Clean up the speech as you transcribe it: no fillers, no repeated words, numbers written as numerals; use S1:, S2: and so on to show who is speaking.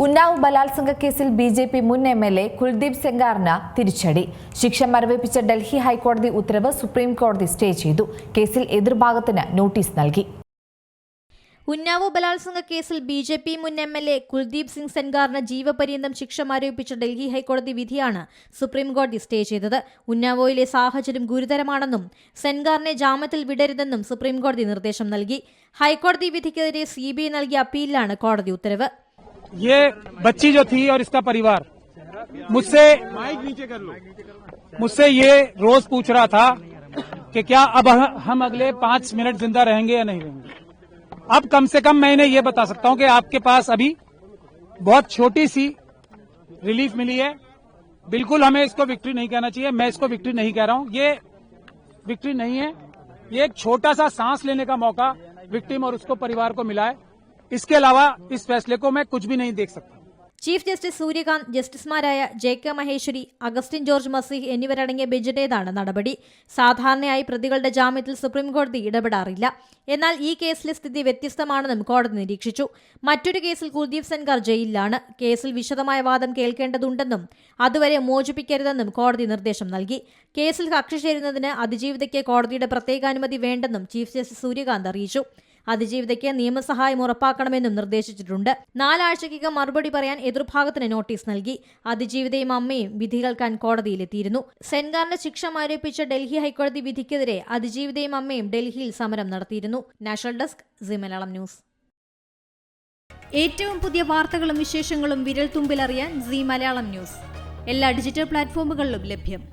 S1: ഉന്നാവ് ബലാത്സംഗ കേസിൽ ബിജെപി മുൻ എംഎൽഎ കുൽദീപ് സെംഗാറിന് തിരിച്ചടി. ശിക്ഷ മരവിപ്പിച്ച ഡൽഹി ഹൈക്കോടതി ഉത്തരവ് സുപ്രീം കോടതി സ്റ്റേ ചെയ്തു. കേസിൽ എതിർഭാഗത്തിന് നോട്ടീസ് നൽകി.
S2: ഉന്നാവ് ബലാത്സംഗ കേസിൽ ബിജെപി മുൻ എംഎൽഎ കുൽദീപ് സിംഗ് സെൻഗാറിന് ജീവപര്യന്തം ശിക്ഷ മരവിപ്പിച്ച ഡൽഹി ഹൈക്കോടതി വിധിയാണ് സുപ്രീം കോടതി സ്റ്റേ ചെയ്തത്. ഉന്നാവോയിലെ സാഹചര്യം ഗുരുതരമാണെന്നും സെൻഗാറിനെ ജാമ്യത്തിൽ വിടരുതെന്നും സുപ്രീം കോടതി നിർദ്ദേശം നൽകി. ഹൈക്കോടതി വിധിക്കെതിരെ സിബിഐ നൽകിയ അപ്പീലിലാണ് കോടതി ഉത്തരവ്.
S3: ये बच्ची जो थी और इसका परिवार मुझसे ये रोज पूछ रहा था कि क्या अब हम अगले 5 मिनट जिंदा रहेंगे या नहीं रहेंगे. अब कम से कम मैं इन्हें ये बता सकता हूं कि आपके पास अभी बहुत छोटी सी रिलीफ मिली है. बिल्कुल हमें इसको विक्ट्री नहीं कहना चाहिए. मैं इसको विक्ट्री नहीं कह रहा हूं. ये विक्ट्री नहीं है. ये एक छोटा सा सांस लेने का मौका विक्टिम और उसको परिवार को मिला है. इसके अलावा इस फैसले को मैं कुछ भी नहीं देख सकता.
S2: ചീഫ് ജസ്റ്റിസ് സൂര്യകാന്ത്, ജസ്റ്റിസുമാരായ ജെ.കെ. മഹേശ്വരി, അഗസ്റ്റിൻ ജോർജ് മസീഹ് എന്നിവരടങ്ങിയ ബെഞ്ചിന്റേതാണ് നടപടി. സാധാരണയായി പ്രതികളുടെ ജാമ്യത്തിൽ സുപ്രീം കോടതി ഇടപെടാറില്ല. എന്നാൽ ഈ കേസിലെ സ്ഥിതി വ്യത്യസ്തമാണെന്നും കോടതി നിരീക്ഷിച്ചു. മറ്റൊരു കേസിൽ കുൽദീപ് സെൻഗാർ ജയിലിലാണ്. കേസിൽ വിശദമായ വാദം കേൾക്കേണ്ടതുണ്ടെന്നും അതുവരെ മോചിപ്പിക്കരുതെന്നും കോടതി നിർദ്ദേശം നൽകി. കേസിൽ കക്ഷി ചേരുന്നതിന് അതിജീവിതയ്ക്ക് കോടതിയുടെ പ്രത്യേകാനുമതി വേണ്ടെന്നും ചീഫ് ജസ്റ്റിസ് സൂര്യകാന്ത് അറിയിച്ചു. അതിജീവിതയ്ക്ക് നിയമസഹായം ഉറപ്പാക്കണമെന്നും നിർദ്ദേശിച്ചിട്ടുണ്ട്. 4 ആഴ്ചയ്ക്കകം മറുപടി പറയാൻ എതിർഭാഗത്തിന് നോട്ടീസ് നൽകി. അതിജീവിതയും അമ്മയും വിധി കേൾക്കാൻ കോടതിയിലെത്തിയിരുന്നു. സെൻഗാറിന്റെ ശിക്ഷ മരവിപ്പിച്ച ഡൽഹി ഹൈക്കോടതി വിധിക്കെതിരെ അതിജീവിതയും അമ്മയും ഡൽഹിയിൽ സമരം നടത്തിയിരുന്നു. National desk, C Malayalam news. ഏറ്റവും പുതിയ വാർത്തകളും വിശേഷങ്ങളും വിരൽ തുമ്പിലറിയാൻ സി മലയാളം ന്യൂസ് എല്ലാ ഡിജിറ്റൽ പ്ലാറ്റ്ഫോമുകളിലും ലഭ്യം.